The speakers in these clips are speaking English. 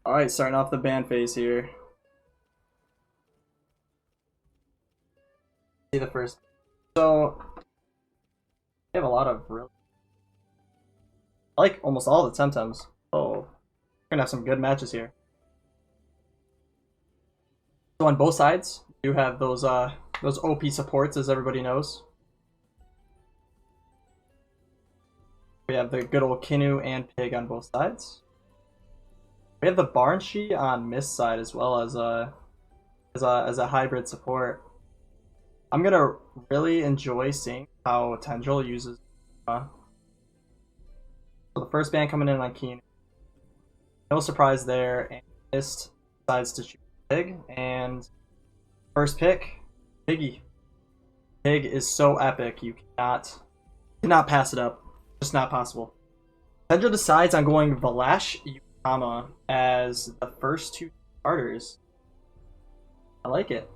Alright, starting off the ban phase here. See the first. So, we have a lot of really. I like almost all the Temtems. Oh, we're gonna have some good matches here. So on both sides, you have those OP supports, as everybody knows. We have the good old Kinu and Pig on both sides. We have the Barnshee on Myist side as well as a hybrid support. I'm gonna really enjoy seeing how Tendril uses. So the first ban coming in on Keen, no surprise there, and Myist decides to choose Pig, and first pick, Piggy. Pig is so epic, you cannot pass it up. Just not possible. Tendril decides on going Valash Yukama as the first two starters. I like it.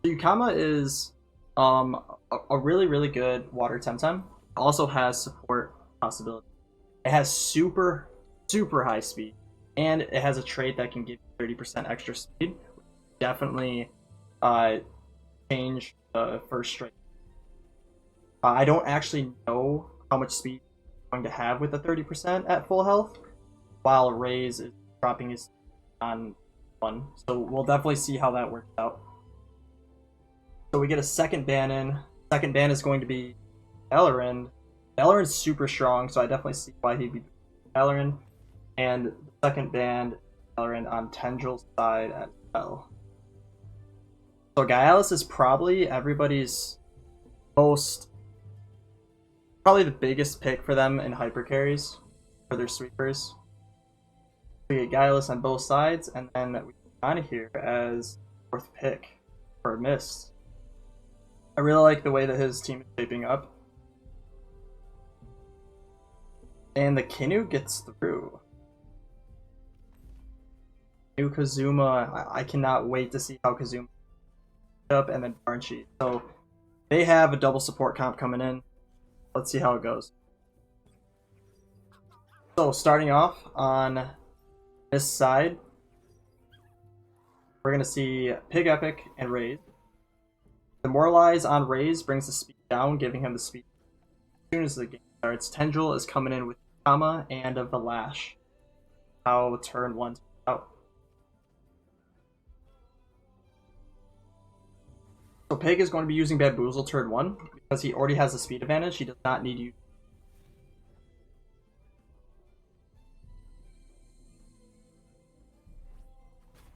So Yukama is a really good water Temtem. Also has support possibility. It has super high speed, and it has a trait that can give you 30% extra speed. Definitely change the first trait. I don't actually know how much speed it's going to have with the 30% at full health, while Raze is dropping his on 1. So we'll definitely see how that works out. So we get a second ban in. Second ban is going to be Elrond. Elrond's super strong, so I definitely see why he'd be Elrond. And the second ban, Elrond on Tendril's side as well. So Gyalis is probably everybody's probably the biggest pick for them in hyper carries for their sweepers. We get Gyalis on both sides, and then we kind of here as fourth pick for Myist. I really like the way that his team is shaping up. And the Kinu gets through. New Kazuma, I cannot wait to see how Kazuma up, and then Barnshee. So they have a double support comp coming in. Let's see how it goes. So starting off on this side, we're gonna see Pig Epic and Raze. Demoralize on Raze brings the speed down, giving him the speed as soon as the game starts. Tendril is coming in with Kama and a Valash. How turn 1 out. So Pig is going to be using Bamboozle turn 1 because he already has the speed advantage. He does not need you.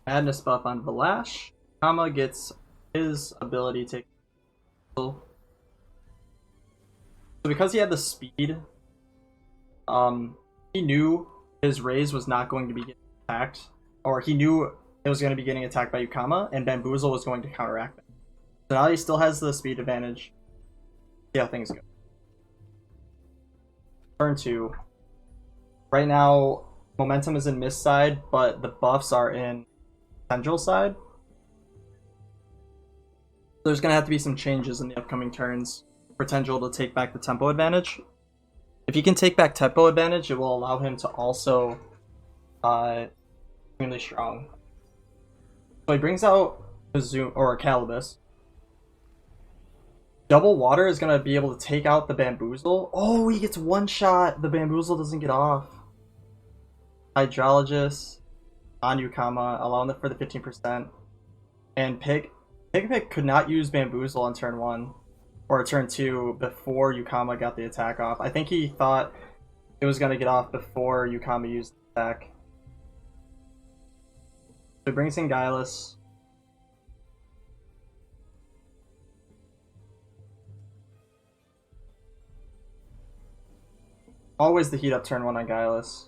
Madness buff on Valash. Kama gets his ability to. So because he had the speed, he knew his Raze was not going to be getting attacked, or he knew it was going to be getting attacked by Yukama, and Bamboozle was going to counteract that. So now he still has the speed advantage. See how things go. Turn 2. Right now, momentum is in Myist side, but the buffs are in Tendril side. There's going to have to be some changes in the upcoming turns for Tendril to take back the tempo advantage. If he can take back tempo advantage, it will allow him to also extremely strong. So he brings out Zoom or Calibus. Double water is going to be able to take out the Bamboozle. Oh, he gets one shot. The Bamboozle doesn't get off. Hydrologist on Yukama, allowing it for the 15%. And Pig could not use Bamboozle on turn 1 or turn 2 before Yukama got the attack off. I think he thought it was going to get off before Yukama used the attack. So he brings in Gyalis. Always the heat up turn 1 on Gyalis.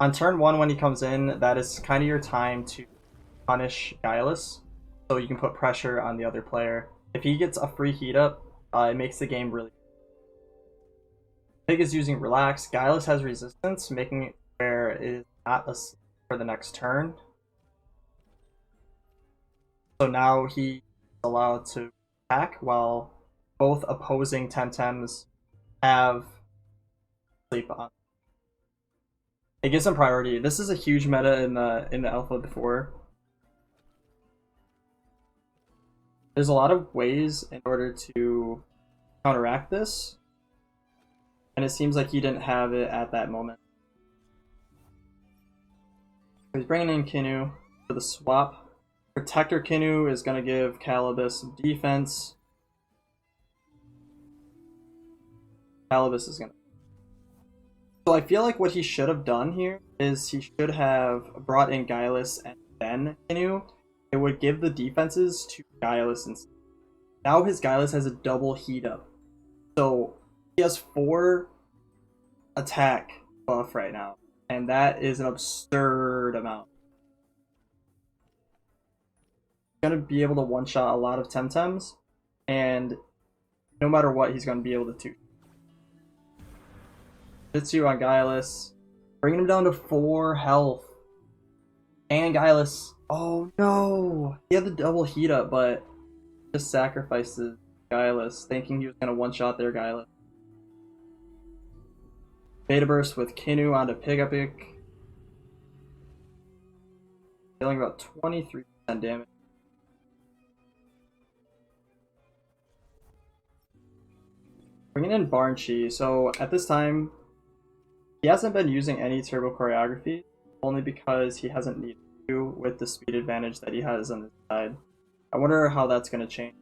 On turn 1 when he comes in, that is kind of your time to punish Gyalis, so you can put pressure on the other player. If he gets a free heat up, it makes the game really. Pig is using Relax. Gyalis has resistance, making it where it is not asleep for the next turn. So now he's allowed to attack while both opposing Temtems have sleep on. It gives him priority. This is a huge meta in the alpha before. There's a lot of ways in order to counteract this, and it seems like he didn't have it at that moment. He's bringing in Kinu for the swap. Protector Kinu is going to give Calibus some defense. Calibus is going to... So I feel like what he should have done here is he should have brought in Guileless and then Kinu. It would give the defenses to Guileless instead. Now his Guileless has a double heat up. So he has 4 attack buff right now. And that is an absurd amount. He's going to be able to one-shot a lot of Temtems. And no matter what, he's going to be able to two. Jitsu on Guileless. Bringing him down to 4 health. And Guileless. Oh no! He had the double heat up, but just sacrifices Guileless, thinking he was going to one-shot their Guileless. Beta Burst with Kinu onto Pig Epic. Dealing about 23% damage. Bringing in Barnchi. So at this time, he hasn't been using any turbo choreography, only because he hasn't needed to with the speed advantage that he has on his side. I wonder how that's going to change.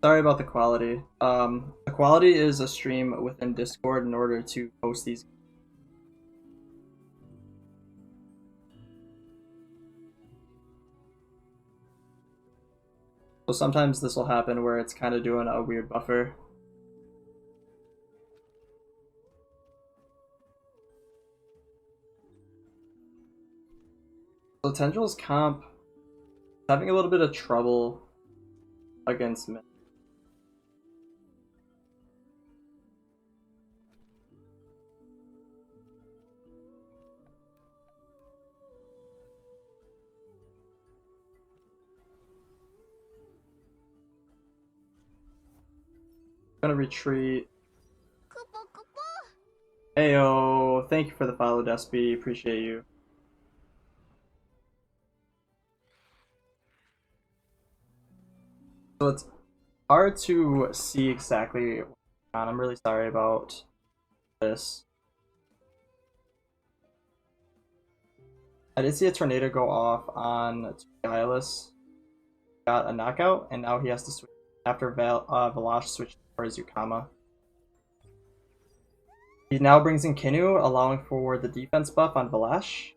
Sorry about the quality. The quality is a stream within Discord in order to post these. So sometimes this will happen where it's kind of doing a weird buffer. So Tendril's comp is having a little bit of trouble against Myist. Gonna retreat. Heyo, thank you for the follow, Despy. Appreciate you. So it's hard to see exactly what's going on. I'm really sorry about this. I did see a tornado go off on Guileless. Got a knockout, and now he has to switch after Velash switched for Zukama. He now brings in Kinu, allowing for the defense buff on Velash.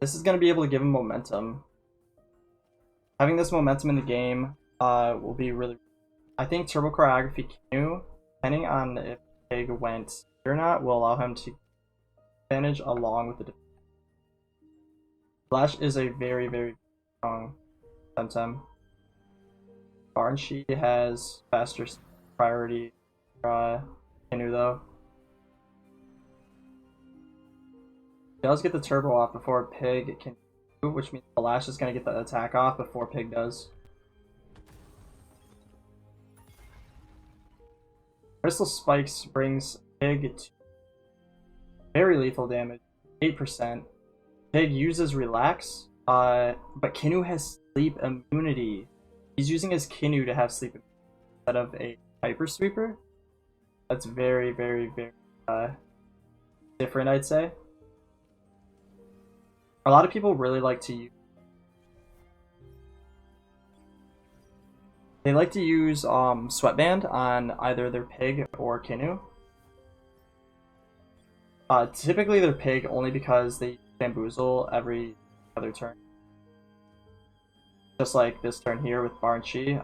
This is going to be able to give him momentum. Having this momentum in the game will be really... I think Turbo Choreography Kinu, depending on if Pig went or not, will allow him to advantage along with the defense. Velash is a very, very strong Temtem. Barnchi has faster priority for Kinu though. He does get the turbo off before Pig can move, which means Velash is going to get the attack off before Pig does. Crystal Spikes brings Pig to very lethal damage, 8%. Pig uses Relax, but Kinu has Sleep Immunity. He's using his Kinu to have Sleep Immunity instead of a Hyper Sweeper. That's very, very, very different, I'd say. A lot of people really like to use... They like to use Sweatband on either their Pig or Kinu. Typically their Pig only because they Bamboozle every other turn. Just like this turn here with Barnchi.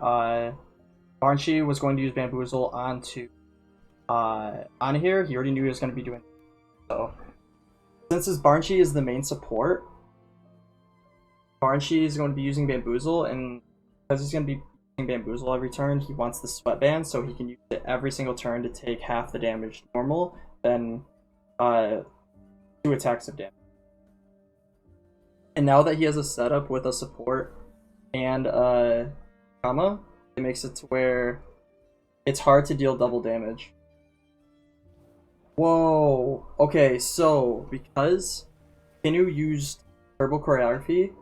Barnchi was going to use Bamboozle onto on here. He already knew he was going to be doing it. So since his Barnchi is the main support, Barnchi is going to be using Bamboozle, and because he's going to be using Bamboozle every turn, he wants the Sweatband so he can use it every single turn to take half the damage normal, then 2 attacks of damage. And now that he has a setup with a support and Kama, it makes it to where it's hard to deal double damage. Whoa. Okay, so because Kinu used Turbo Choreography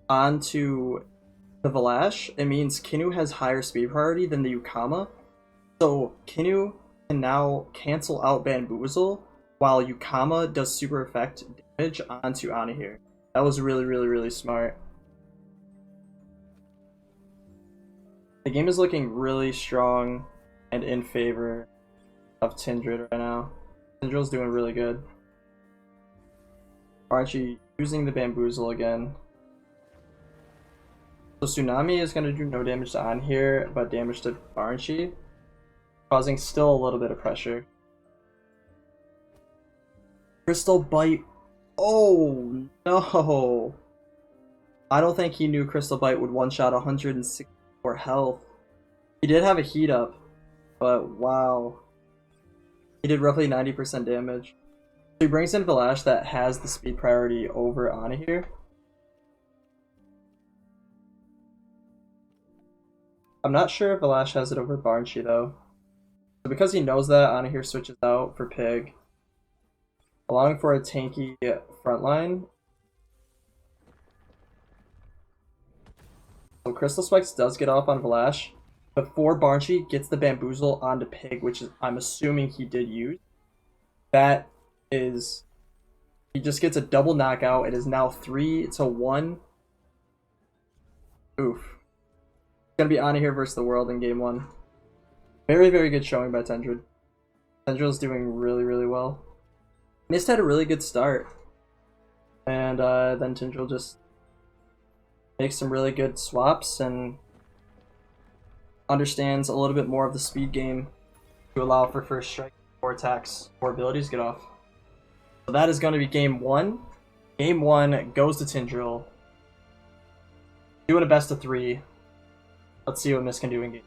onto the Valash, it means Kinu has higher speed priority than the Yukama. So Kinu can now cancel out Bamboozle while Yukama does super effect damage onto Anahir. That was really, really, really smart. The game is looking really strong and in favor of Tendril right now. Tendril's doing really good. Archie using the Bamboozle again. So Tsunami is going to do no damage to Anahir, but damage to Barnshi, causing still a little bit of pressure. Crystal Bite. Oh no! I don't think he knew Crystal Bite would one-shot 164 health. He did have a heat up, but wow. He did roughly 90% damage. So he brings in Valash that has the speed priority over Anahir. I'm not if Valash has it over Barnshi though. So because he knows that, Anahir switches out for Pig, allowing for a tanky frontline. So Crystal Spikes does get off on Valash before Barnshi gets the Bamboozle onto Pig, which is, I'm assuming he did use. That is, he just gets a double knockout. It is now 3-1. Oof. It's gonna be Anahir versus the world in game 1. Very, very good showing by Tendril. Tendril's doing really, really well. Myist had a really good start, and then Tendril just makes some really good swaps and understands a little bit more of the speed game to allow for first strike, or attacks, or abilities get off. So that is going to be game 1. Game 1 goes to Tendril. Doing a best of 3. Let's see what Myist can do in game